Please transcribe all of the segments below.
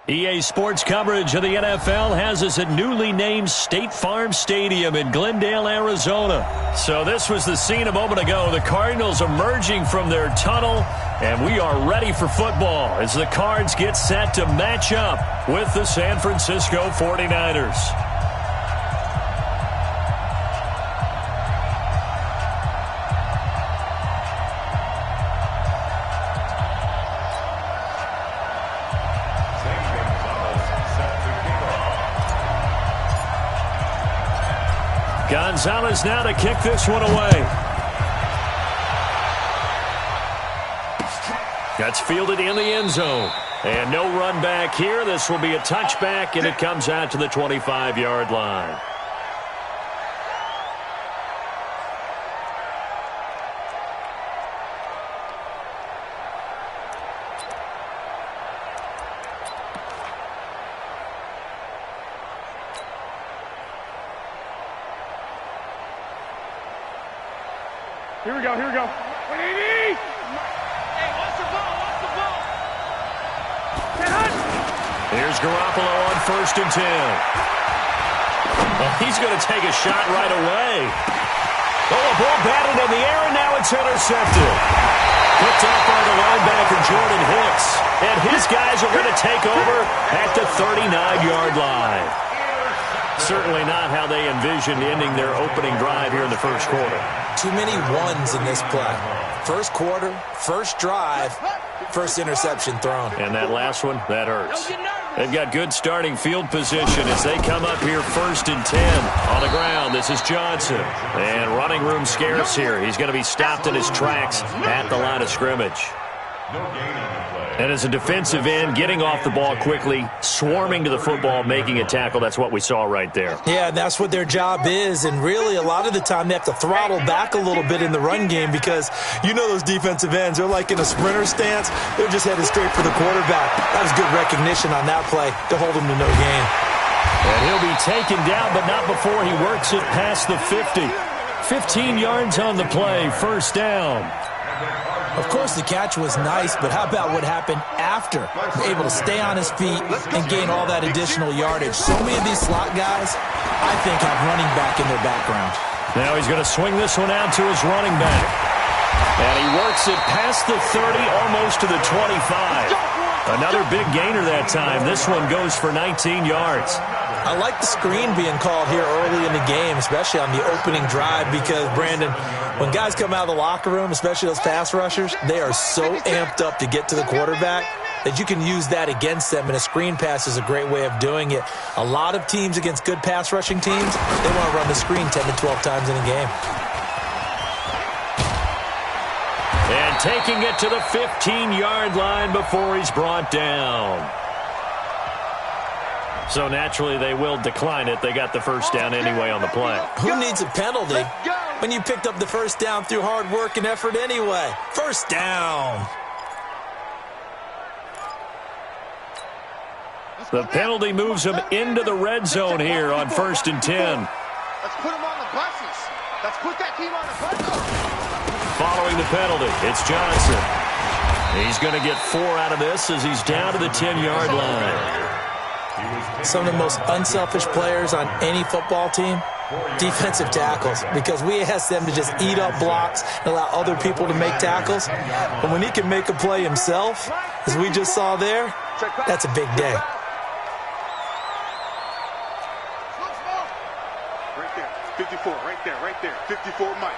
EA Sports coverage of the NFL has us at newly named State Farm Stadium in Glendale, Arizona. So this was the scene a moment ago. The Cardinals emerging from their tunnel, and we are ready for football as the Cards get set to match up with the San Francisco 49ers. Gonzalez now to kick this one away. That's fielded in the end zone. And no run back here. This will be a touchback, and it comes out to the 25-yard line. Here we go, here we go. Hey, watch the ball, watch the ball. Here's Garoppolo on 1st and 10. Well, he's going to take a shot right away. Oh, a ball batted in the air, and now it's intercepted. Picked up by the linebacker, Jordan Hicks. And his guys are going to take over at the 39-yard line. Certainly not how they envisioned ending their opening drive here in the first quarter. Too many ones in this play. First quarter, first drive, first interception thrown. And that last one, that hurts. They've got good starting field position as they come up here 1st and 10 on the ground. This is Johnson. And running room scarce here. He's going to be stopped in his tracks at the line of scrimmage. And as a defensive end, getting off the ball quickly, swarming to the football, making a tackle, that's what we saw right there. Yeah, that's what their job is, and really a lot of the time they have to throttle back a little bit in the run game because you know those defensive ends, they're like in a sprinter stance. They're just headed straight for the quarterback. That was good recognition on that play to hold him to no gain. And he'll be taken down, but not before he works it past the 50. 15 yards on the play, 1st down. Of course, the catch was nice, but how about what happened after? Able to stay on his feet and gain all that additional yardage. So many of these slot guys, I think, have running back in their background. Now he's going to swing this one out to his running back. And he works it past the 30, almost to the 25. Another big gainer that time. This one goes for 19 yards. I like the screen being called here early in the game, especially on the opening drive, because, Brandon, when guys come out of the locker room, especially those pass rushers, they are so amped up to get to the quarterback that you can use that against them, and a screen pass is a great way of doing it. A lot of teams against good pass rushing teams, they want to run the screen 10 to 12 times in a game. And taking it to the 15-yard line before he's brought down. So naturally they will decline it. They got the first down anyway on the play. Who needs a penalty when you picked up the first down through hard work and effort anyway? First down. The penalty moves him into the red zone here on 1st and 10. Let's put him on the buses. Let's put that team on the buses. Following the penalty, it's Johnson. He's going to get 4 out of this as he's down to the 10-yard line. Some of the most unselfish players on any football team, defensive tackles, because we ask them to just eat up blocks and allow other people to make tackles. But when he can make a play himself, as we just saw there, that's a big day. Right there, 54, right there, 54, Mike.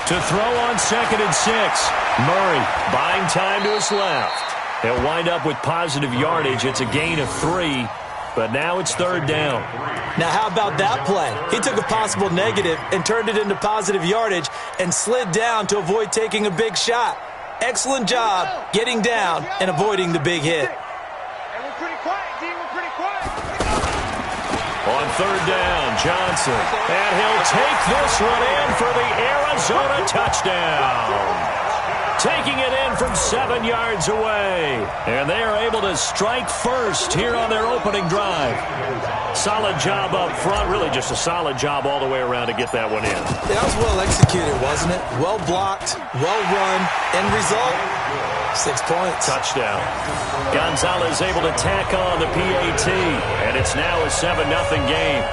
To throw on 2nd and 6, Murray buying time to his left. He'll wind up with positive yardage. It's a gain of 3, but now it's 3rd down. Now, how about that play? He took a possible negative and turned it into positive yardage and slid down to avoid taking a big shot. Excellent job getting down and avoiding the big hit. And we're pretty quiet, D. We're pretty quiet. On 3rd down, Johnson. And he'll take this one in for the Arizona touchdown. Taking it in from 7 yards away. And they are able to strike first here on their opening drive. Solid job up front. Really just a solid job all the way around to get that one in. That was well executed, wasn't it? Well blocked, well run. End result, 6 points. Touchdown. Gonzalez able to tack on the PAT, and it's now a 7-0 game.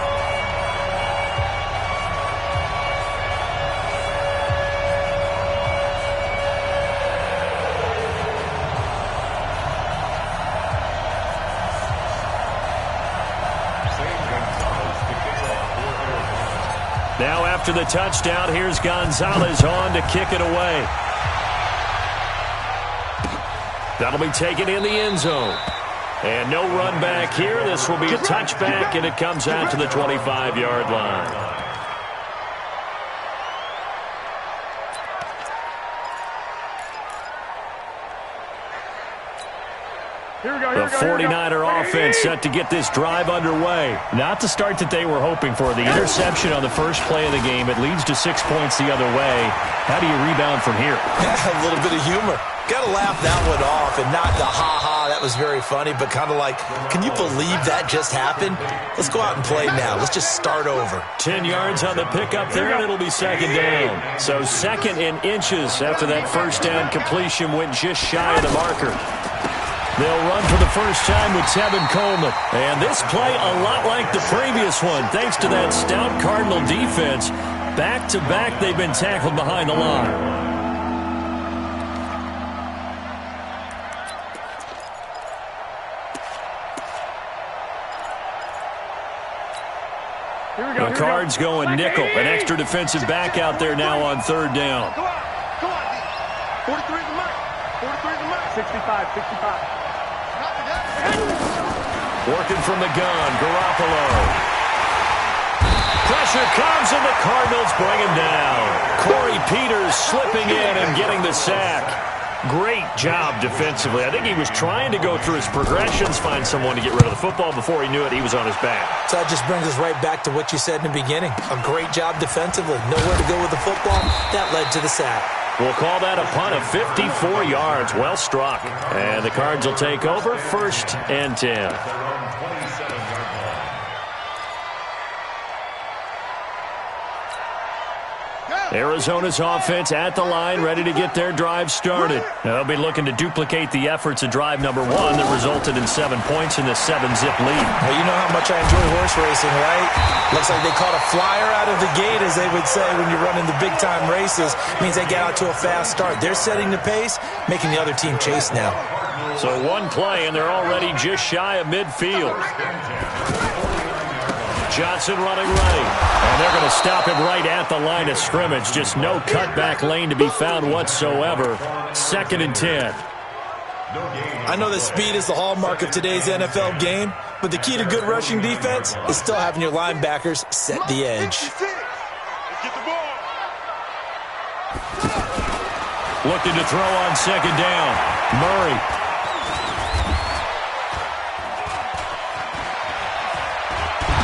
Now after the touchdown, here's Gonzalez on to kick it away. That'll be taken in the end zone. And no run back here. This will be a touchback, and it comes out to the 25-yard line. The 49er offense set to get this drive underway. Not the start that they were hoping for. The interception on the first play of the game, it leads to 6 points the other way. How do you rebound from here? A little bit of humor. Got to laugh that one off, and not the ha-ha, that was very funny, but kind of like, can you believe that just happened? Let's go out and play now. Let's just start over. 10 yards on the pickup there, and it'll be second down. So second in inches after that first down completion went just shy of the marker. They'll run for the first time with Tevin Coleman. And this play a lot like the previous one, thanks to that stout Cardinal defense. Back-to-back, they've been tackled behind the line. The Cards going nickel. An extra defensive back out there now on third down. Go on, 43 is the mark. 43 is the mark. 65. Working from the gun, Garoppolo. Pressure comes, and the Cardinals bring him down. Corey Peters slipping in and getting the sack. Great job defensively. I think he was trying to go through his progressions, find someone to get rid of the football. Before he knew it, he was on his back. So that just brings us right back to what you said in the beginning. A great job defensively. Nowhere to go with the football. That led to the sack. We'll call that a punt of 54 yards. Well struck. And the Cards will take over, 1st and 10. Arizona's offense at the line, ready to get their drive started. They'll be looking to duplicate the efforts of drive number 1 that resulted in 7 points in the 7-zip lead. Well, you know how much I enjoy horse racing, right? Looks like they caught a flyer out of the gate, as they would say when you're running the big-time races. Means they get out to a fast start. They're setting the pace, making the other team chase now. So one play, and they're already just shy of midfield. Johnson running right. And they're going to stop him right at the line of scrimmage. Just no cutback lane to be found whatsoever. 2nd and 10. I know that speed is the hallmark of today's NFL game, but the key to good rushing defense is still having your linebackers set the edge. Looking to throw on 2nd down. Murray.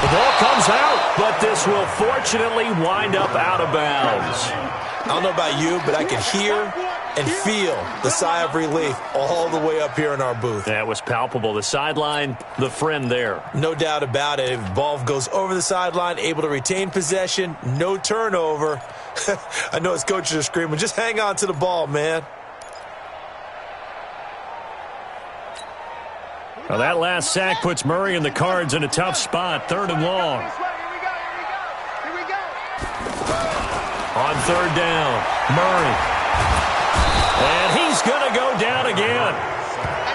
The ball comes out, but this will fortunately wind up out of bounds. I don't know about you, but I can hear and feel the sigh of relief all the way up here in our booth. That was palpable. The sideline, the friend there. No doubt about it. If ball goes over the sideline, able to retain possession, no turnover. I know his coaches are screaming, just hang on to the ball, man. Well, that last sack puts Murray and the Cards in a tough spot. 3rd and long. Here we go. On 3rd down, Murray. And he's going to go down again.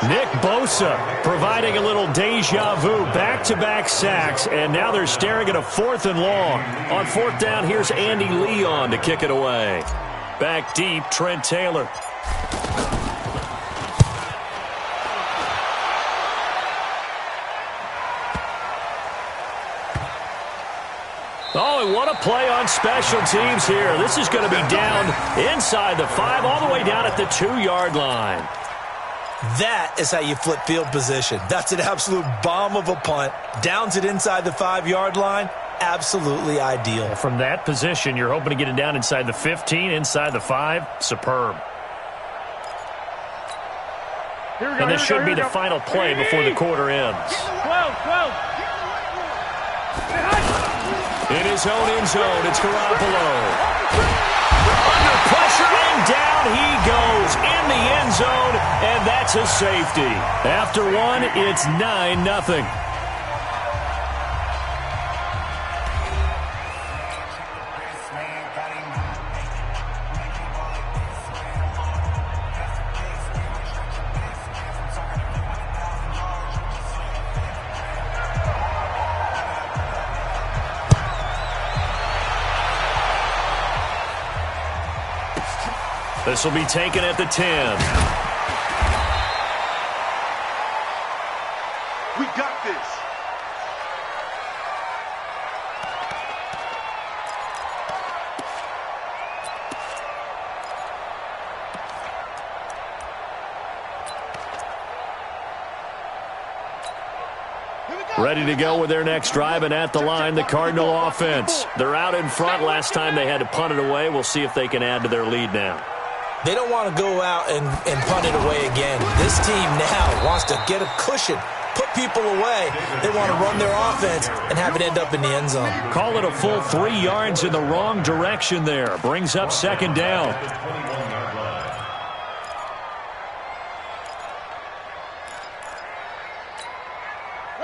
Nick Bosa providing a little deja vu. Back-to-back sacks, and now they're staring at a 4th and long. On 4th down, here's Andy Leon to kick it away. Back deep, Trent Taylor. Oh, and what a play on special teams here. This is going to be down inside the 5, all the way down at the 2-yard line. That is how you flip field position. That's an absolute bomb of a punt. Downs it inside the 5-yard line. Absolutely ideal. From that position, you're hoping to get it down inside the 15, inside the 5. Superb. And this should be the final play before the quarter ends. 12. In his own end zone, it's Garoppolo. Under pressure, and down he goes in the end zone. safety. After one, it's 9-0. This will be taken at the 10. We got this. Ready to go with their next drive, and at the line, the Cardinal offense. They're out in front. Last time they had to punt it away. We'll see if they can add to their lead now. They don't want to go out and punt it away again. This team now wants to get a cushion, put people away. They want to run their offense and have it end up in the end zone. Call it a full 3 yards in the wrong direction there. Brings up second down.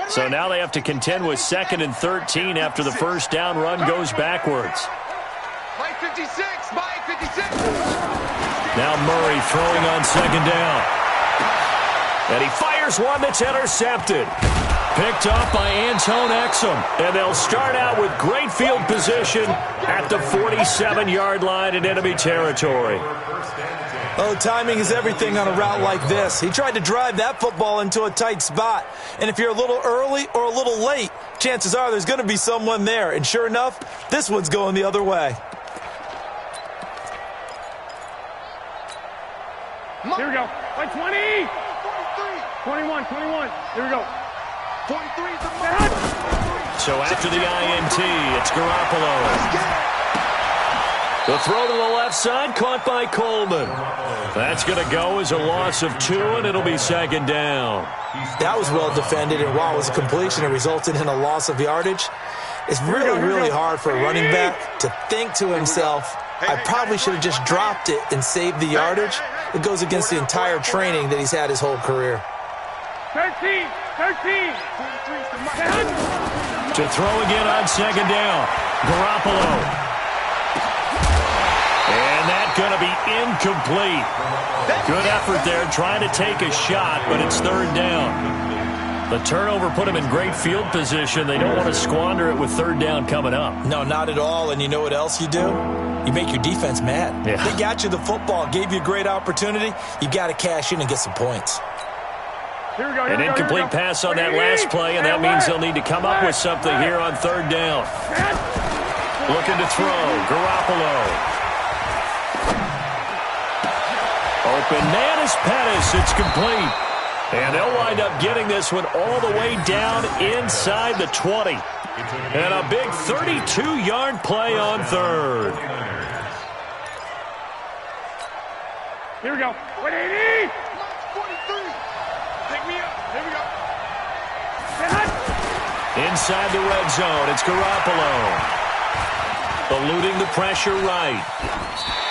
So now they have to contend with 2nd and 13 after the first down run goes backwards. Mike 56, Mike 56. Now Murray throwing on second down. And he fires one that's intercepted. Picked off by Antone Exum. And they'll start out with great field position at the 47-yard line in enemy territory. Oh, timing is everything on a route like this. He tried to drive that football into a tight spot. And if you're a little early or a little late, chances are there's going to be someone there. And sure enough, this one's going the other way. Here we go. By 20. 43. 21. Here we go. 43. So after the INT, it's Garoppolo. The throw to the left side, caught by Coleman. That's going to go as a loss of 2, and it'll be second down. That was well defended, and while it was a completion, it resulted in a loss of yardage. It's really hard for a running back to think to himself, I probably should have just dropped it and saved the yardage. It goes against the entire training that he's had his whole career. 13. To throw again on second down. Garoppolo. And that's going to be incomplete. Good effort there trying to take a shot, but it's third down. The turnover put him in great field position. They don't want to squander it with third down coming up. No, not at all. And you know what else you do? You make your defense mad. Yeah. They got you the football, gave you a great opportunity. You got to cash in and get some points. Here we go. An incomplete pass on that last play, and that means they'll need to come up with something here on third down. Looking to throw. Garoppolo. Open man is Pettis. It's complete. And they'll wind up getting this one all the way down inside the 20. And a big 32-yard play on third. Here we go. 180. 43. Pick me up. Here we go. Inside the red zone, it's Garoppolo. Eluding the pressure right.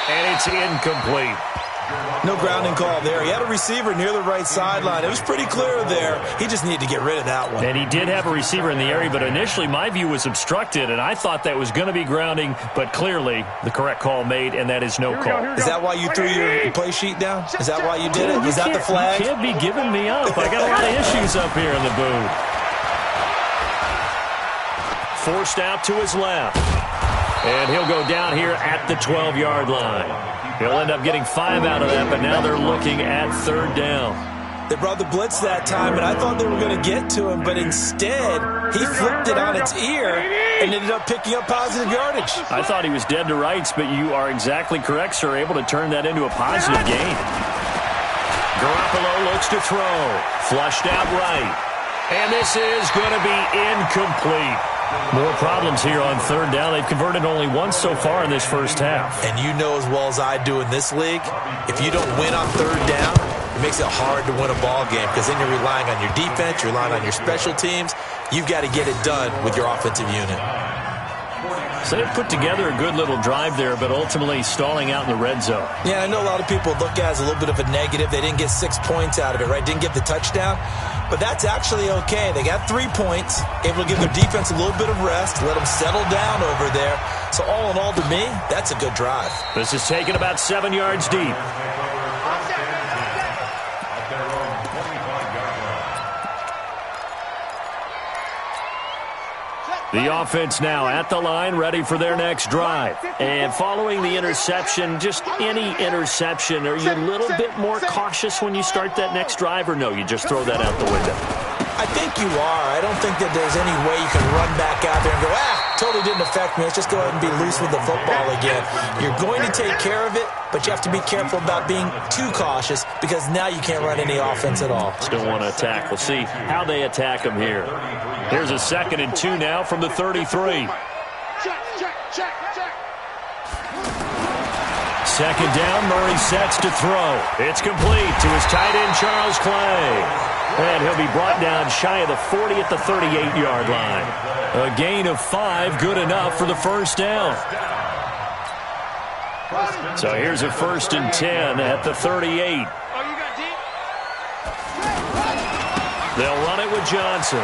And it's incomplete. No grounding call there. He had a receiver near the right sideline. It was pretty clear there. He just needed to get rid of that one. And he did have a receiver in the area, but initially my view was obstructed, and I thought that was going to be grounding, but clearly the correct call made, and that is no call. Is that why you threw your play sheet down? Is that why you did it? Is that the flag? You can't be giving me up. I got a lot of issues up here in the booth. Forced out to his left. And he'll go down here at the 12-yard line. He'll end up getting 5 out of that, but now they're looking at third down. They brought the blitz that time, and I thought they were going to get to him, but instead he flipped it on its ear and ended up picking up positive yardage. I thought he was dead to rights, but you are exactly correct, sir, able to turn that into a positive gain. Garoppolo looks to throw. Flushed out right. And this is going to be incomplete. More problems here on third down. They've converted only once so far in this first half. And you know as well as I do in this league, if you don't win on third down, it makes it hard to win a ball game because then you're relying on your defense, you're relying on your special teams. You've got to get it done with your offensive unit. So they put together a good little drive there, but ultimately stalling out in the red zone. Yeah, I know a lot of people look at it as a little bit of a negative. They didn't get 6 points out of it, right? Didn't get the touchdown. But that's actually okay. They got 3 points, able to give their defense a little bit of rest, let them settle down over there. So all in all, to me, that's a good drive. This is taken about 7 yards deep. The offense now at the line, ready for their next drive. And following the interception, just any interception, are you a little bit more cautious when you start that next drive, or no, you just throw that out the window? I think you are. I don't think that there's any way you can run back out there and go, totally didn't affect me. Let's just go ahead and be loose with the football again. You're going to take care of it, but you have to be careful about being too cautious because now you can't run any offense at all. Still want to attack. We'll see how they attack them here. Here's a 2nd and 2 now from the 33. Second down, Murray sets to throw. It's complete to his tight end, Charles Clay. And he'll be brought down shy of the 40 at the 38-yard line. A gain of 5, good enough for the first down. So here's a 1st and 10 at the 38. They'll run it with Johnson.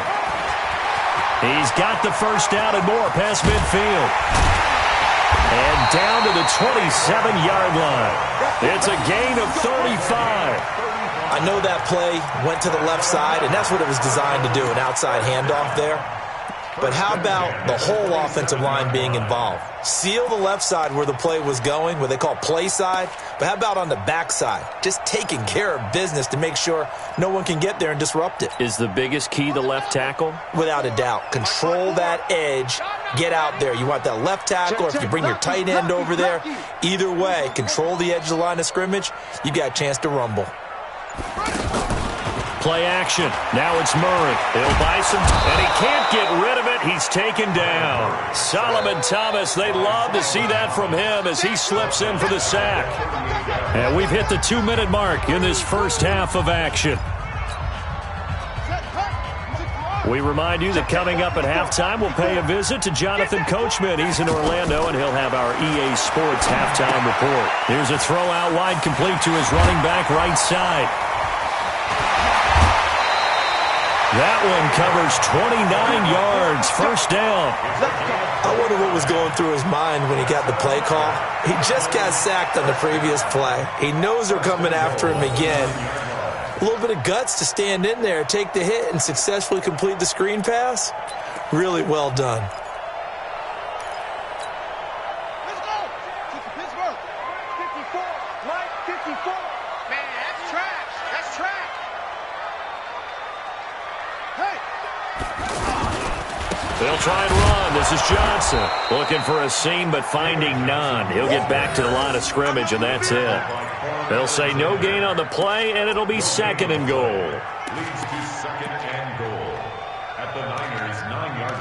He's got the first down and more past midfield. And down to the 27-yard line. It's a gain of 35. I know that play went to the left side, and that's what it was designed to do, an outside handoff there. But how about the whole offensive line being involved? Seal the left side where the play was going, what they call play side. But how about on the back side? Just taking care of business to make sure no one can get there and disrupt it. Is the biggest key the left tackle? Without a doubt. Control that edge. Get out there. You want that left tackle, or if you bring your tight end over there, either way, control the edge of the line of scrimmage, you got a chance to rumble. Play action. Now it's Murray. He'll buy some, and he can't get rid of it. He's taken down. Solomon Thomas, they'd love to see that from him as he slips in for the sack. And we've hit the 2-minute mark in this first half of action. We remind you that coming up at halftime, we'll pay a visit to Jonathan Coachman. He's in Orlando, and he'll have our EA Sports halftime report. Here's a throw out wide, complete to his running back right side. That one covers 29 yards, first down. I wonder what was going through his mind when he got the play call. He just got sacked on the previous play. He knows they're coming after him again. A little bit of guts to stand in there, take the hit, and successfully complete the screen pass. Really well done. Let's go. Pittsburgh. 54. Right, 54. Man, that's trash. That's trash. Hey. They'll try and run. This is Johnson. Looking for a seam, but finding none. He'll get back to the line of scrimmage, and that's it. They'll say no gain on the play, and it'll be 2nd and goal. Leads to 2nd and goal at the Niners' 9-yard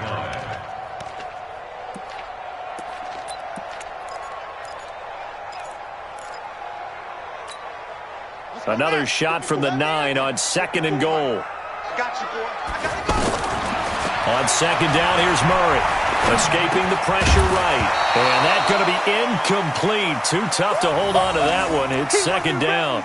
line. Another shot from the 9 on 2nd and goal. I got you, boy. I got to go. On 2nd down, here's Murray. Escaping the pressure right. And that's going to be incomplete. Too tough to hold on to that one. It's 2nd down.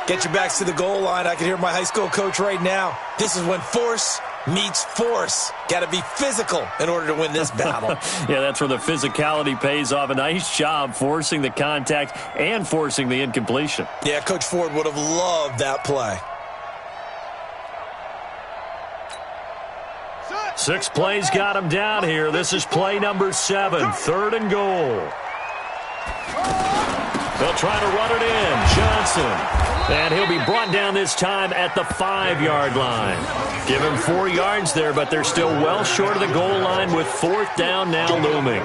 Get your backs to the goal line. I can hear my high school coach right now. This is when force meets force. Got to be physical in order to win this battle. Yeah, that's where the physicality pays off. A nice job forcing the contact and forcing the incompletion. Yeah, Coach Ford would have loved that play. 6 plays got him down here. This is play number 7, 3rd and goal. They'll try to run it in. Johnson. And he'll be brought down this time at the 5-yard line. Give him 4 yards there, but they're still well short of the goal line with 4th down now looming.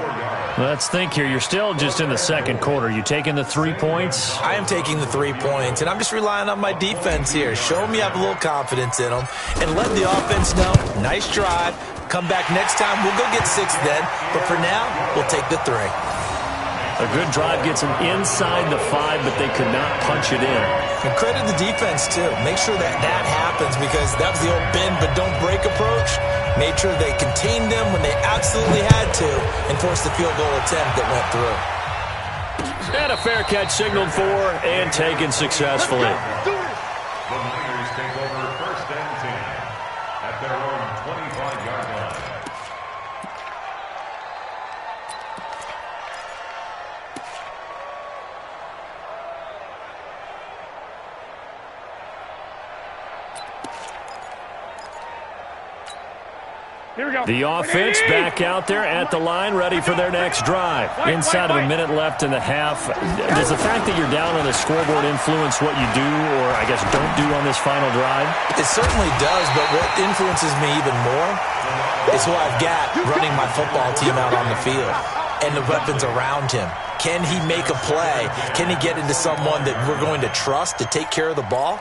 Let's think here. You're still just in the second quarter. You taking the 3 points? I am taking the 3 points, and I'm just relying on my defense here. Show them you have a little confidence in them, and let the offense know, nice drive. Come back next time. We'll go get 6 then, but for now, we'll take the 3. A good drive gets them inside the 5, but they could not punch it in. And credit the defense, too. Make sure that happens, because that was the old bend but don't break approach. Made sure they contained them when they absolutely had to and forced the field goal attempt that went through. And a fair catch signaled for and taken successfully. The Niners take over 1st and 10 at their own 25-yard line. The offense back out there at the line, ready for their next drive. Inside of a minute left in the half, does the fact that you're down on the scoreboard influence what you do, or I guess don't do on this final drive? It certainly does, but what influences me even more is who I've got running my football team out on the field and the weapons around him. Can he make a play? Can he get into someone that we're going to trust to take care of the ball?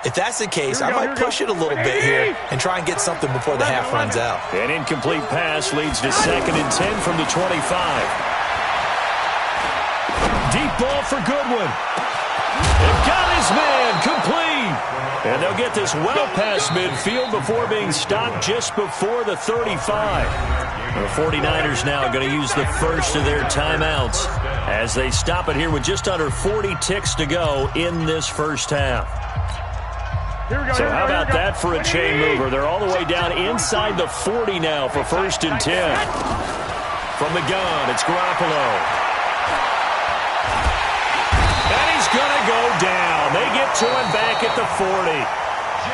If that's the case, I might push it a little bit here and try and get something before the half runs out. An incomplete pass leads to 2nd and 10 from the 25. Deep ball for Goodwin. They've got his man complete. And they'll get this well past midfield before being stopped just before the 35. The 49ers now going to use the first of their timeouts as they stop it here with just under 40 ticks to go in this first half. So how about that for a chain mover? They're all the way down inside the 40 now for 1st and 10. From the gun, it's Garoppolo. And he's going to go down. They get to him back at the 40.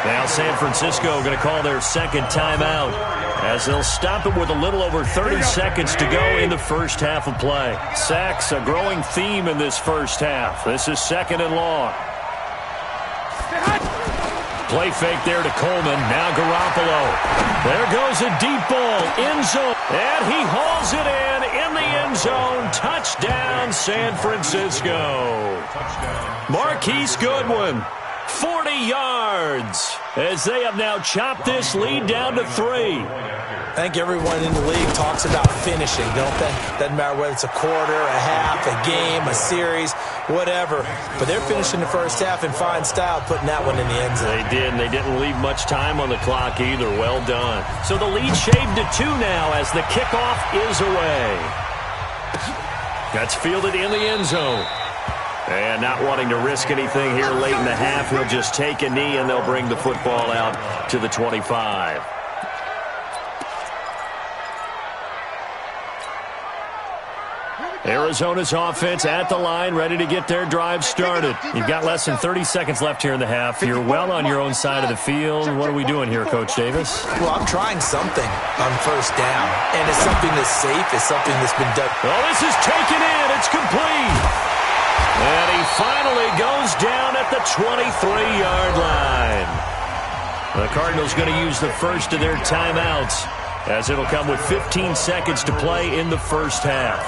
Now San Francisco going to call their 2nd timeout as they'll stop it with a little over 30 seconds to go in the first half of play. Sacks, a growing theme in this first half. This is 2nd and long. Play fake there to Coleman. Now Garoppolo. There goes a deep ball. End zone. And he hauls it in the end zone. Touchdown, San Francisco. Marquise Goodwin, 40 yards, as they have now chopped this lead down to 3. I think everyone in the league talks about finishing, don't they? Doesn't matter whether it's a quarter, a half, a game, a series, whatever. But they're finishing the first half in fine style, putting that one in the end zone. They did, and they didn't leave much time on the clock either. Well done. So the lead shaved to 2 now as the kickoff is away. That's fielded in the end zone. And not wanting to risk anything here late in the half, he'll just take a knee, and they'll bring the football out to the 25. Arizona's offense at the line, ready to get their drive started. You've got less than 30 seconds left here in the half. You're well on your own side of the field. What are we doing here, Coach Davis? Well, I'm trying something on 1st down, and it's something that's safe. It's something that's been done. Oh, this is taken in. It's complete. And he finally goes down at the 23-yard line. The Cardinals going to use the first of their timeouts as it'll come with 15 seconds to play in the first half.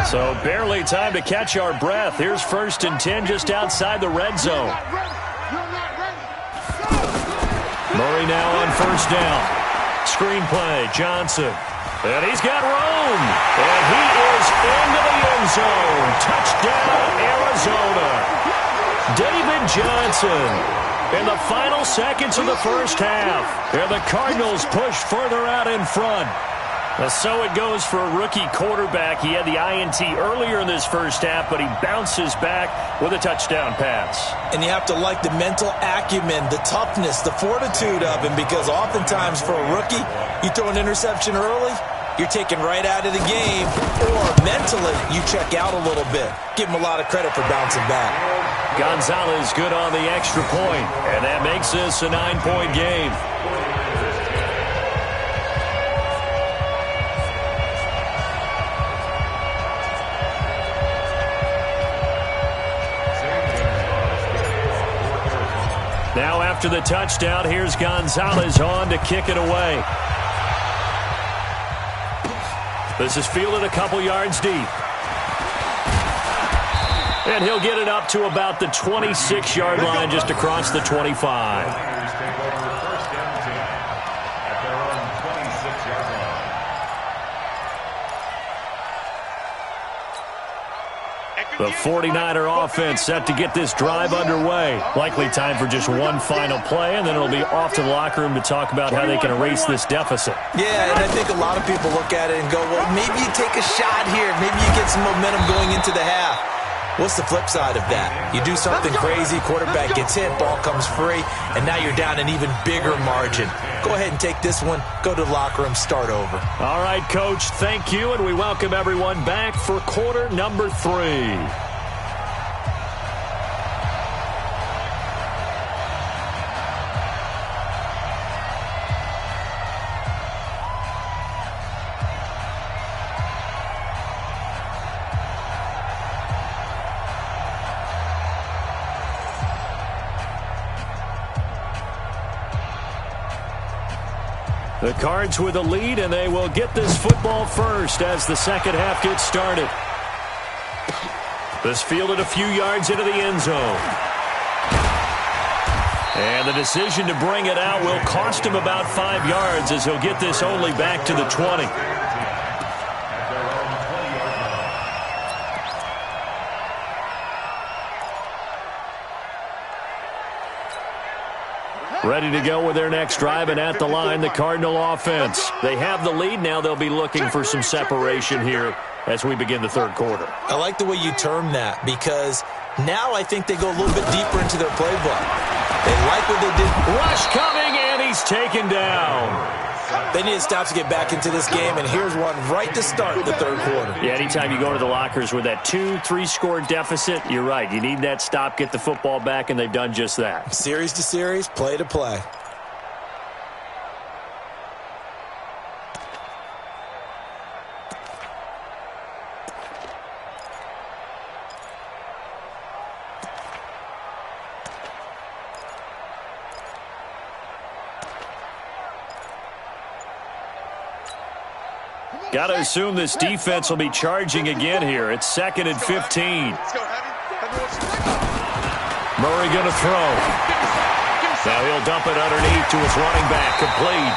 So barely time to catch our breath. Here's 1st and 10 just outside the red zone. Murray now on 1st down. Screen play, Johnson. And he's got room. And he is into the end zone. Touchdown, Arizona. David Johnson in the final seconds of the first half. And the Cardinals push further out in front. So it goes for a rookie quarterback. He had the INT earlier in this first half, but he bounces back with a touchdown pass. And you have to like the mental acumen, the toughness, the fortitude of him, because oftentimes for a rookie, you throw an interception early, you're taken right out of the game, or mentally you check out a little bit. Give him a lot of credit for bouncing back. Gonzalez good on the extra point, and that makes this a 9-point game. Now after the touchdown, here's Gonzalez on to kick it away. This is fielded a couple yards deep. And he'll get it up to about the 26-yard line just across the 25. The 49er offense set to get this drive underway. Likely time for just one final play, and then it'll be off to the locker room to talk about how they can erase this deficit. Yeah, and I think a lot of people look at it and go, well, maybe you take a shot here. Maybe you get some momentum going into the half. What's the flip side of that? You do something crazy, quarterback gets hit, ball comes free, and now you're down an even bigger margin. Go ahead and take this one, go to the locker room, start over. All right, Coach, thank you, and we welcome everyone back for quarter number 3. The Cards with a lead, and they will get this football first as the second half gets started. This fielded a few yards into the end zone. And the decision to bring it out will cost him about 5 yards as he'll get this only back to the 20. Ready to go with their next drive, and at the line, the Cardinal offense. They have the lead. Now they'll be looking for some separation here as we begin the third quarter. I like the way you term that, because now I think they go a little bit deeper into their playbook. They like what they did. Rush coming, and he's taken down. They need to stop to get back into this game, and here's one right to start the third quarter. Yeah, anytime you go to the lockers with that 2-3 score deficit, you're right. You need that stop, get the football back, and they've done just that. Series to series, play to play. Got to assume this defense will be charging again here. It's 2nd and 15. Murray going to throw. Now he'll dump it underneath to his running back, complete.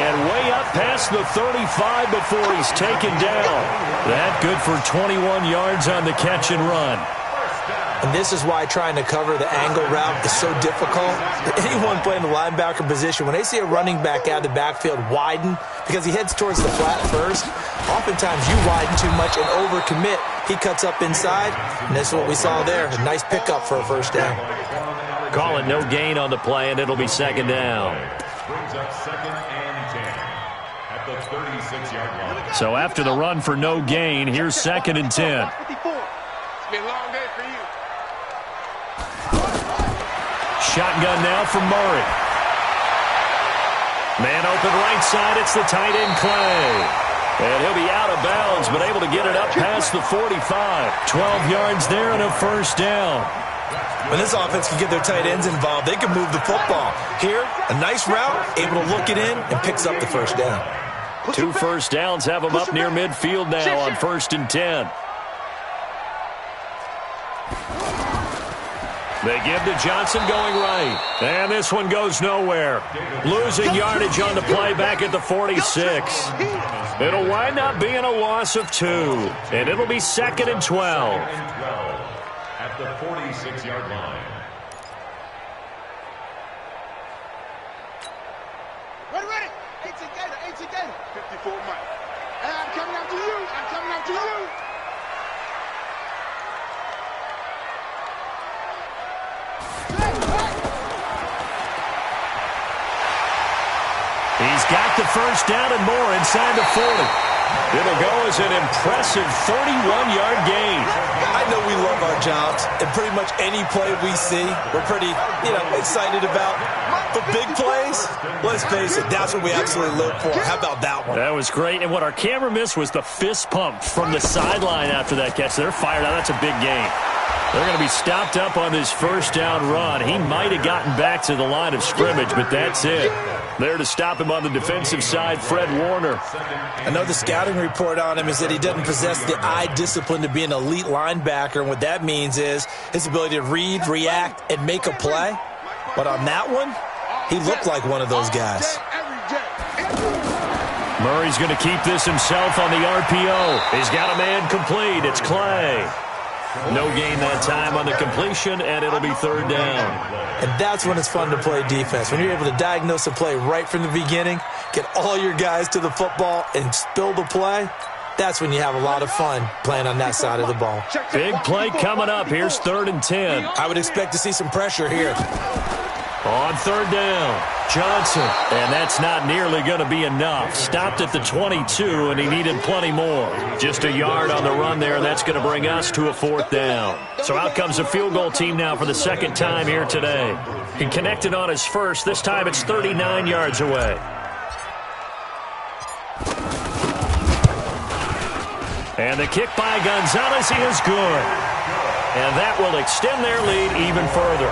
And way up past the 35 before he's taken down. That good for 21 yards on the catch and run. And this is why trying to cover the angle route is so difficult. Anyone playing the linebacker position, when they see a running back out of the backfield widen, because he heads towards the flat first, oftentimes you widen too much and overcommit. He cuts up inside, and that's what we saw there. A nice pickup for a first down. Call it no gain on the play, and it'll be 2nd down. Brings up 2nd and 10 at the 36-yard line. So after the run for no gain, here's 2nd and 10. It's been a long day for you. Shotgun now from Murray. Man open right side. It's the tight end, Clay. And he'll be out of bounds, but able to get it up past the 45. 12 yards there and a first down. When this offense can get their tight ends involved, they can move the football. Here, a nice route, able to look it in, and picks up the first down. 2 first downs have them up near midfield now on 1st and 10. They give to Johnson going right. And this one goes nowhere. Losing yardage on the play back at the 46. It'll wind up being a loss of 2. And it'll be 2nd and 12. At the 46-yard line. Ready. 18 Gator. 54 Mike. Hey, I'm coming after you. He's got the first down and more inside the 40. It'll go as an impressive 31-yard gain. I know we love our jobs, and pretty much any play we see, we're pretty, excited about. But big plays, let's face it, that's what we absolutely live for. How about that one? That was great, and what our camera missed was the fist pump from the sideline after that catch. They're fired out. That's a big gain. They're going to be stopped up on this first down run. He might have gotten back to the line of scrimmage, but that's it. There to stop him on the defensive side, Fred Warner. I know the scouting report on him is that he doesn't possess the eye discipline to be an elite linebacker, and what that means is his ability to read, react, and make a play. But on that one, he looked like one of those guys. Murray's going to keep this himself on the RPO. He's got a man complete. It's Clay. No gain that time on the completion, and it'll be third down. And that's when it's fun to play defense. When you're able to diagnose a play right from the beginning, get all your guys to the football, and spill the play, that's when you have a lot of fun playing on that side of the ball. Big play coming up. Here's 3rd and 10. I would expect to see some pressure here. On 3rd down, Johnson. And that's not nearly going to be enough. Stopped at the 22, and he needed plenty more. Just a yard on the run there, and that's going to bring us to a 4th down. So out comes the field goal team now for the 2nd time here today. He connected on his first. This time it's 39 yards away. And the kick by Gonzalez is good. And that will extend their lead even further.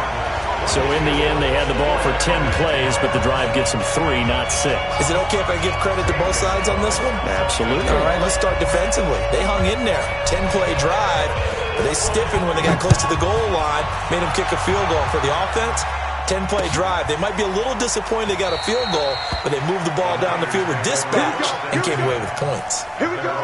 So in the end, they had the ball for 10 plays, but the drive gets them 3, not 6. Is it okay if I give credit to both sides on this one? Absolutely. All right, let's start defensively. They hung in there. 10-play drive, but they stiffened when they got close to the goal line, made them kick a field goal. For the offense, 10-play drive. They might be a little disappointed they got a field goal, but they moved the ball down the field with dispatch and came away with points. Here we go.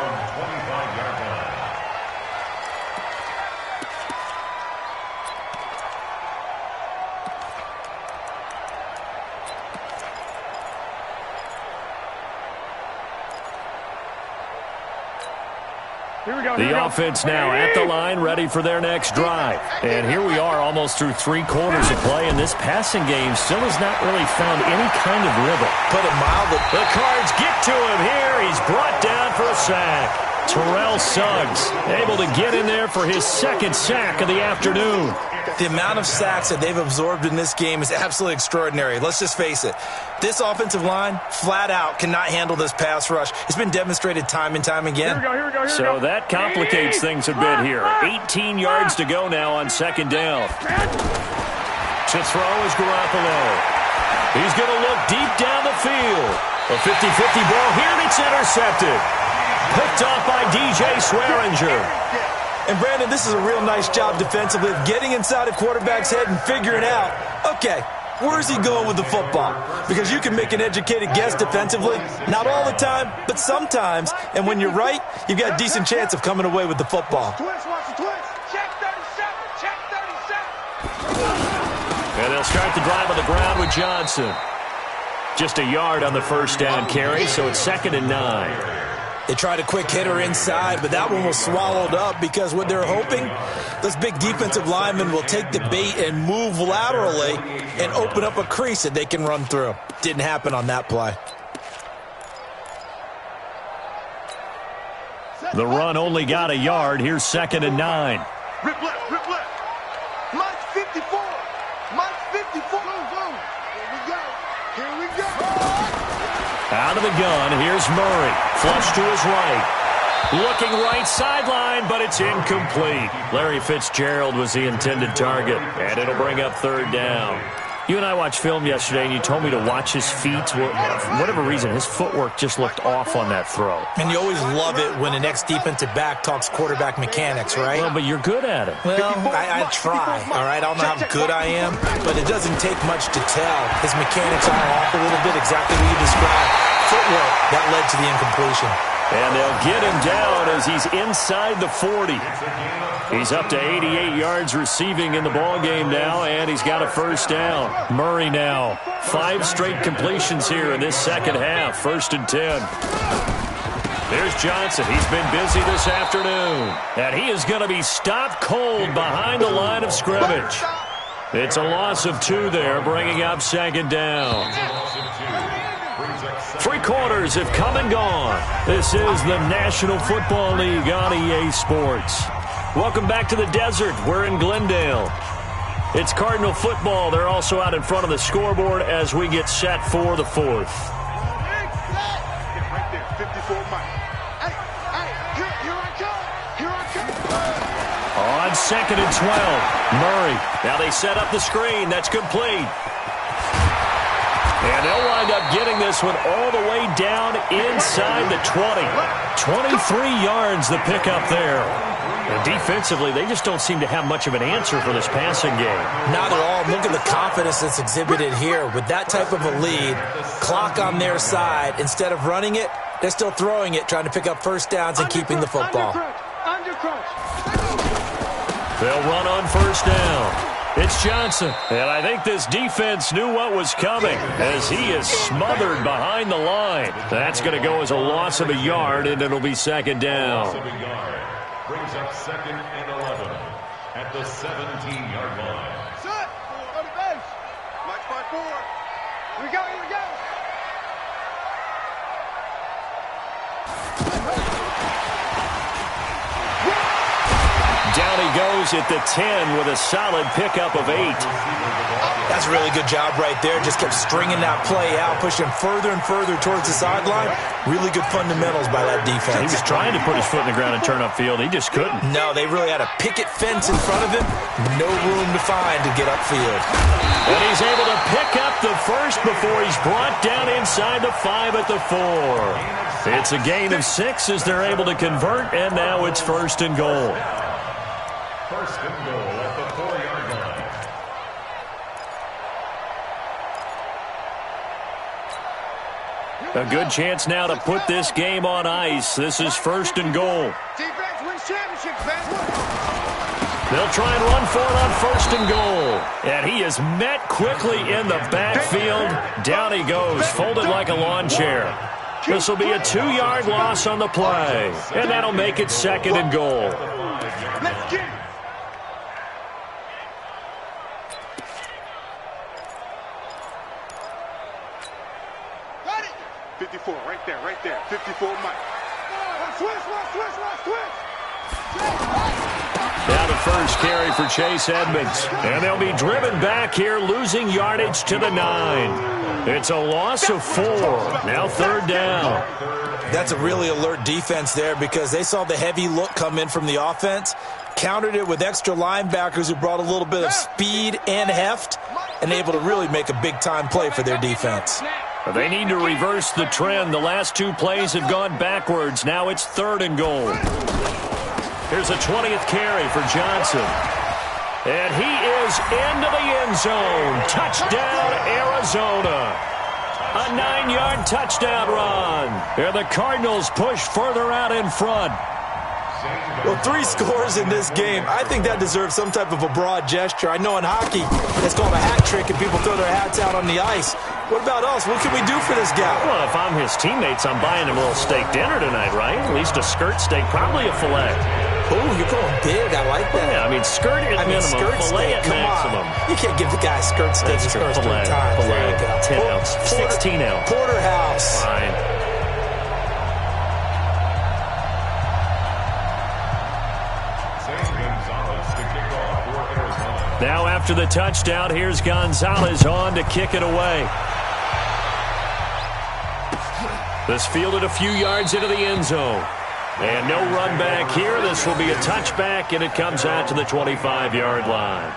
The offense now at the line, ready for their next drive. And here we are almost through 3 quarters of play, and this passing game still has not really found any kind of rhythm. Put it mildly. The Cards get to him here. He's brought down for a sack. Terrell Suggs able to get in there for his 2nd sack of the afternoon. The amount of sacks that they've absorbed in this game is absolutely extraordinary. Let's just face it. This offensive line, flat out, cannot handle this pass rush. It's been demonstrated time and time again. Here we go. So that complicates things a bit here. 18 yards to go now on 2nd down. To throw is Garoppolo. He's going to look deep down the field. A 50-50 ball here, and it's intercepted. Picked off by DJ Swearinger. And, Brandon, this is a real nice job defensively of getting inside a quarterback's head and figuring out, okay, where's he going with the football? Because you can make an educated guess defensively, not all the time, but sometimes. And when you're right, you've got a decent chance of coming away with the football. Twist, watch the twist. Check 37. Check 37. And they'll start the drive on the ground with Johnson. Just a yard on the 1st down carry, so it's 2nd and 9. They tried a quick hitter inside, but that one was swallowed up because what they're hoping, those big defensive linemen will take the bait and move laterally and open up a crease that they can run through. Didn't happen on that play. The run only got a yard. Here's 2nd and 9. Rip left. Mike 54. Mike 54. Here we go. Out of the gun, here's Murray. Flush to his right. Looking right sideline, but it's incomplete. Larry Fitzgerald was the intended target, and it'll bring up 3rd down. You and I watched film yesterday, and you told me to watch his feet. For whatever reason, his footwork just looked off on that throw. And you always love it when an ex-defensive back talks quarterback mechanics, right? Well, but you're good at it. Well, I try, all right? I don't know how good I am, but it doesn't take much to tell. His mechanics are off a little bit, exactly what you described. Footwork, that led to the incompletion. And they'll get him down as he's inside the 40. He's up to 88 yards receiving in the ballgame now, and he's got a 1st down. Murray now, 5 straight completions here in this 2nd half, 1st and 10. There's Johnson. He's been busy this afternoon, and he is going to be stopped cold behind the line of scrimmage. It's a loss of 2 there, bringing up 2nd down. 3 quarters have come and gone. This is the National Football League on EA Sports. Welcome back to the desert. We're in Glendale. It's Cardinal football. They're also out in front of the scoreboard as we get set for the 4th. Right there, 54 Mike. Hey, here I come. On 2nd and 12, Murray. Now they set up the screen. That's complete. And they'll wind up getting this one all the way down inside the 20. 23 yards the pickup there. And defensively, they just don't seem to have much of an answer for this passing game. Not at all. Look at the confidence that's exhibited here. With that type of a lead, clock on their side, instead of running it, they're still throwing it, trying to pick up 1st downs and keeping the football. They'll run on first down. It's Johnson. And I think this defense knew what was coming as he is smothered behind the line. That's going to go as a loss of a yard, and it'll be second down. Loss of a yard. Brings up 2nd and 11 at the 17-yard line. Set. On the base. Match by 4. Here we go. Here we go. Down he goes at the 10 with a solid pickup of 8. That's a really good job right there. Just kept stringing that play out, pushing further and further towards the sideline. Really good fundamentals by that defense. He was trying to put his foot in the ground and turn upfield. He just couldn't. No, they really had a picket fence in front of him. No room to find to get upfield. And he's able to pick up the first before he's brought down inside the 5 at the 4. It's a gain of 6 as they're able to convert, and now it's 1st and goal. 1st and goal at the 4-yard line. A good chance now to put this game on ice. This is 1st and goal. Defense wins championships, man. They'll try and run for it on 1st and goal. And he is met quickly in the backfield. Down he goes, folded like a lawn chair. This will be a 2-yard loss on the play. And that'll make it 2nd and goal. Let's get it. Got it. 54, right there. 54, Mike. Switch. Now the first carry for Chase Edmonds. And they'll be driven back here, losing yardage to the 9. It's a loss of 4. Now 3rd down. That's a really alert defense there because they saw the heavy look come in from the offense, countered it with extra linebackers who brought a little bit of speed and heft, and able to really make a big-time play for their defense. They need to reverse the trend. The last 2 plays have gone backwards. Now it's 3rd and goal. Here's a 20th carry for Johnson. And he is into the end zone. Touchdown, Arizona. A 9-yard touchdown run. And the Cardinals push further out in front. Well, 3 scores in this game. I think that deserves some type of a broad gesture. I know in hockey, it's called a hat trick and people throw their hats out on the ice. What about us? What can we do for this guy? Well, if I'm his teammates, I'm buying him a little steak dinner tonight, right? At least a skirt steak, probably a filet. Oh, you're going big. I like that. Yeah, I mean, skirt at minimum, skirt filet steak. at maximum. You can't give the guy a skirt steak his first 3 times. Filet, There you go. 10 ounce, 16 ounce. Porterhouse. Fine. Now after the touchdown, here's Gonzalez on to kick it away. This fielded a few yards into the end zone. And no run back here. This will be a touchback, and it comes out to the 25-yard line.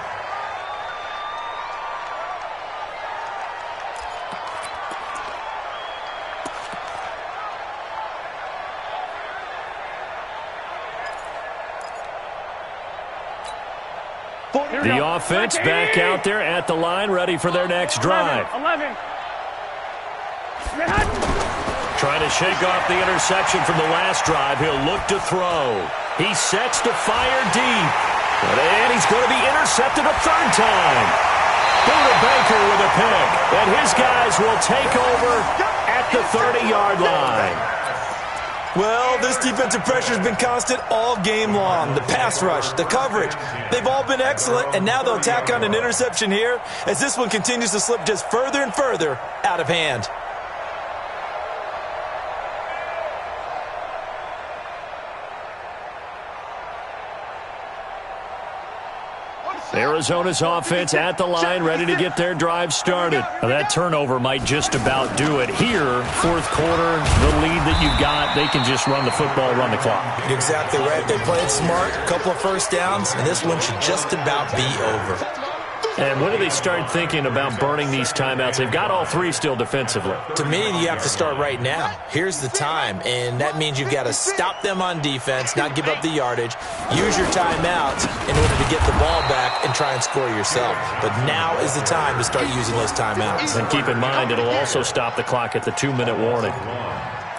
The offense back out there at the line, ready for their next drive. 11. Trying to shake off the interception from the last drive. He'll look to throw. He sets to fire deep. And he's going to be intercepted a 3rd time. Buda Baker with a pick. And his guys will take over at the 30-yard line. Well, this defensive pressure has been constant all game long. The pass rush, the coverage, they've all been excellent, and now they'll tack on an interception here as this one continues to slip just further and further out of hand. Arizona's offense at the line, ready to get their drive started. Now, that turnover might just about do it. Here, 4th quarter, the lead that you've got, they can just run the football, run the clock. Exactly right. They played smart, a couple of first downs, and this one should just about be over. And when do they start thinking about burning these timeouts? They've got all 3 still defensively. To me, you have to start right now. Here's the time, and that means you've got to stop them on defense, not give up the yardage, use your timeouts in order to get the ball back and try and score yourself. But now is the time to start using those timeouts. And keep in mind, it'll also stop the clock at the 2-minute warning.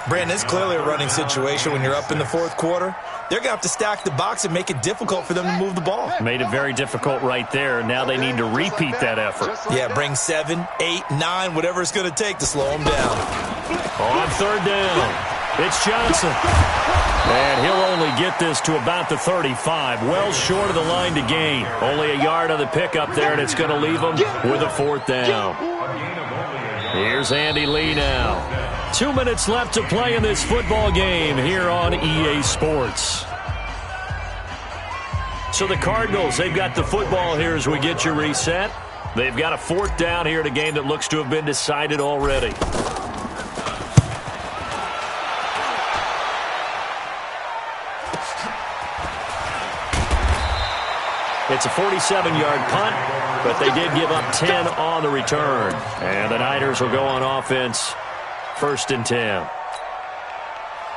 Brandon, it's clearly a running situation when you're up in the fourth quarter. They're going to have to stack the box and make it difficult for them to move the ball. Made it very difficult right there. Now they need to repeat that effort. Yeah, bring 7, 8, 9, whatever it's going to take to slow them down. On third down, it's Johnson. And he'll only get this to about the 35, well short of the line to gain. Only a yard on the pickup there, and it's going to leave him with a fourth down. Here's Andy Lee now. 2 minutes left to play in this football game here on EA Sports. So the Cardinals, they've got the football here as we get you reset. They've got a fourth down here in a game that looks to have been decided already. It's a 47-yard punt, but they did give up 10 on the return. And the Niners will go on offense, 1st and 10.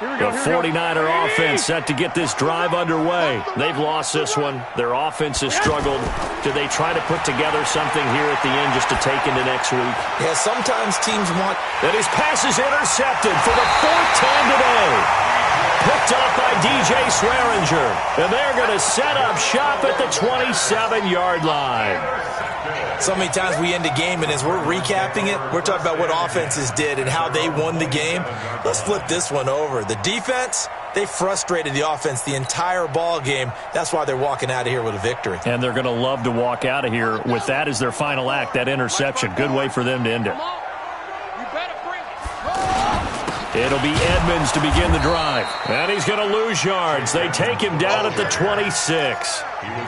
The 49er offense set to get this drive underway. They've lost this one. Their offense has struggled. Do they try to put together something here at the end just to take into next week? Yeah, sometimes teams want... And his pass is intercepted for the 4th time today. Picked up by DJ Swearinger. And they're going to set up shop at the 27-yard line. So many times we end a game, and as we're recapping it, we're talking about what offenses did and how they won the game. Let's flip this one over. The defense, they frustrated the offense the entire ball game. That's why they're walking out of here with a victory. And they're going to love to walk out of here with that as their final act, that interception. Good way for them to end it. It'll be Edmonds to begin the drive. And he's going to lose yards. They take him down at the 26.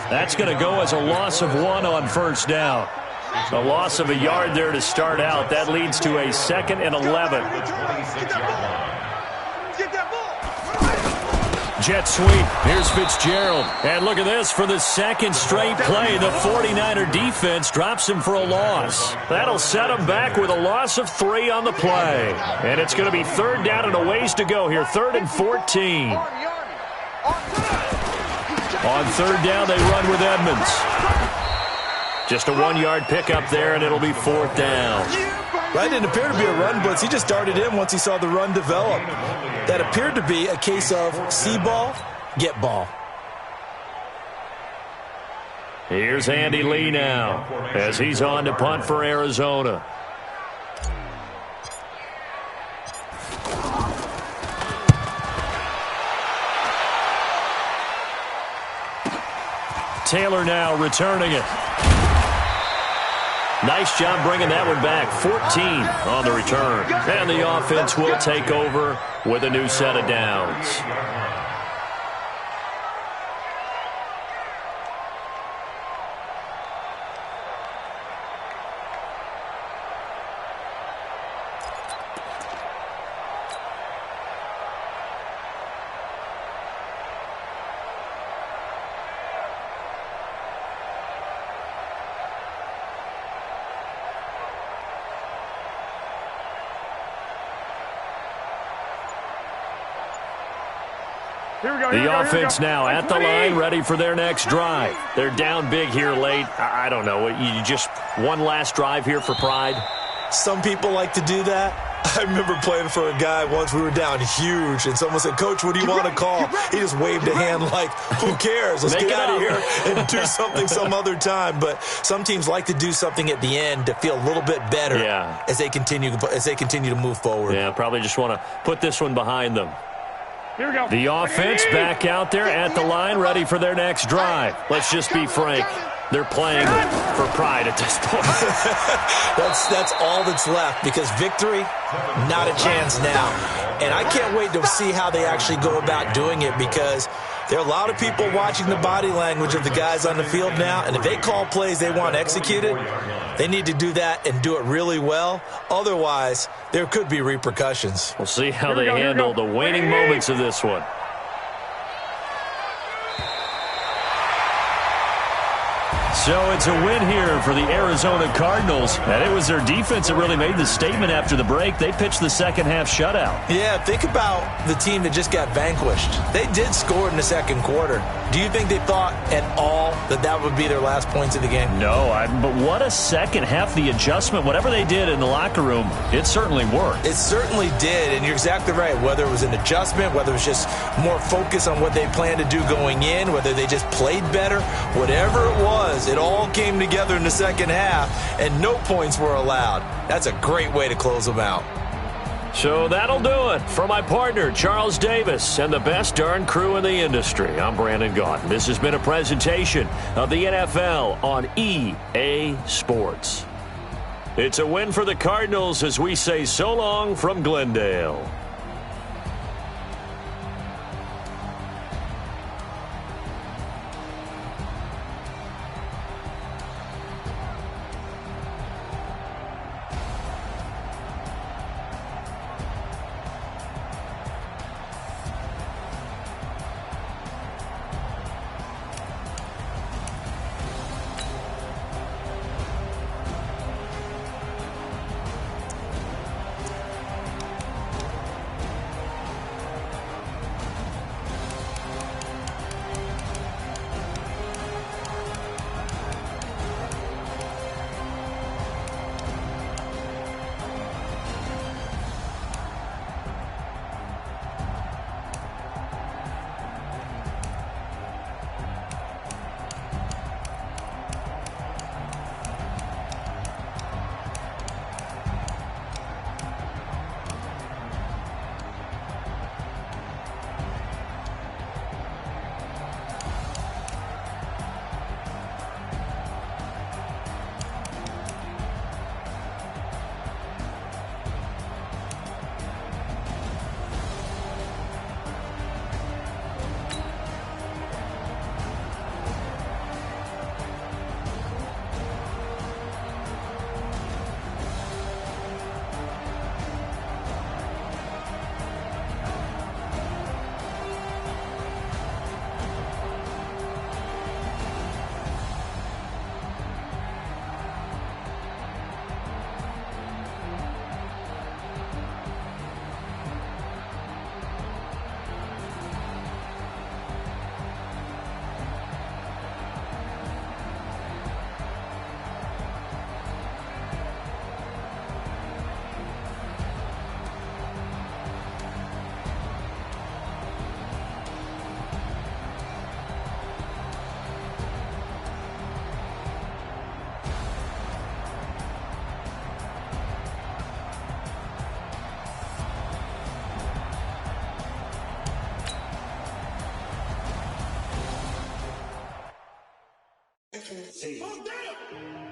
That's going to go as a loss of 1 on first down. A loss of a yard there to start out. That leads to a 2nd and 11. Jet sweep. Here's Fitzgerald. And look at this. For the 2nd straight play, the 49er defense drops him for a loss. That'll set him back with a loss of 3 on the play. And it's going to be 3rd down and a ways to go here. 3rd and 14. On 3rd down, they run with Edmonds. Just a 1-yard pickup there, and it'll be 4th down. That didn't appear to be a run blitz. He just darted in once he saw the run develop. That appeared to be a case of see ball, get ball. Here's Andy Lee now as he's on to punt for Arizona. Taylor now returning it. Nice job bringing that one back. 14 on the return. And the offense will take over with a new set of downs. The offense now at the line, ready for their next drive. They're down big here late. I don't know. You just one last drive here for pride? Some people like to do that. I remember playing for a guy once. We were down huge, and someone said, "Coach, what do you want to call?" He just waved a hand like, "Who cares? Let's get out of here and do something some other time." But some teams like to do something at the end to feel a little bit better as they continue to move forward. Yeah, probably just want to put this one behind them. The offense back out there at the line, ready for their next drive. Let's just be frank. They're playing for pride at this point. That's all that's left, because victory, not a chance now. And I can't wait to see how they actually go about doing it, because there are a lot of people watching the body language of the guys on the field now, and if they call plays they want executed, they need to do that and do it really well. Otherwise, there could be repercussions. We'll see how they handle the waning moments of this one. So it's a win here for the Arizona Cardinals. And it was their defense that really made the statement after the break. They pitched the second half shutout. Yeah, think about the team that just got vanquished. They did score in the second quarter. Do you think they thought at all that that would be their last points of the game? No, but what a second half. The adjustment, whatever they did in the locker room, it certainly worked. It certainly did, and you're exactly right. Whether it was an adjustment, whether it was just more focus on what they planned to do going in, whether they just played better, whatever it was, it all came together in the second half, and no points were allowed. That's a great way to close them out. So that'll do it for my partner, Charles Davis, and the best darn crew in the industry. I'm Brandon Gaudin. This has been a presentation of the NFL on EA Sports. It's a win for the Cardinals as we say so long from Glendale. Oh, damn!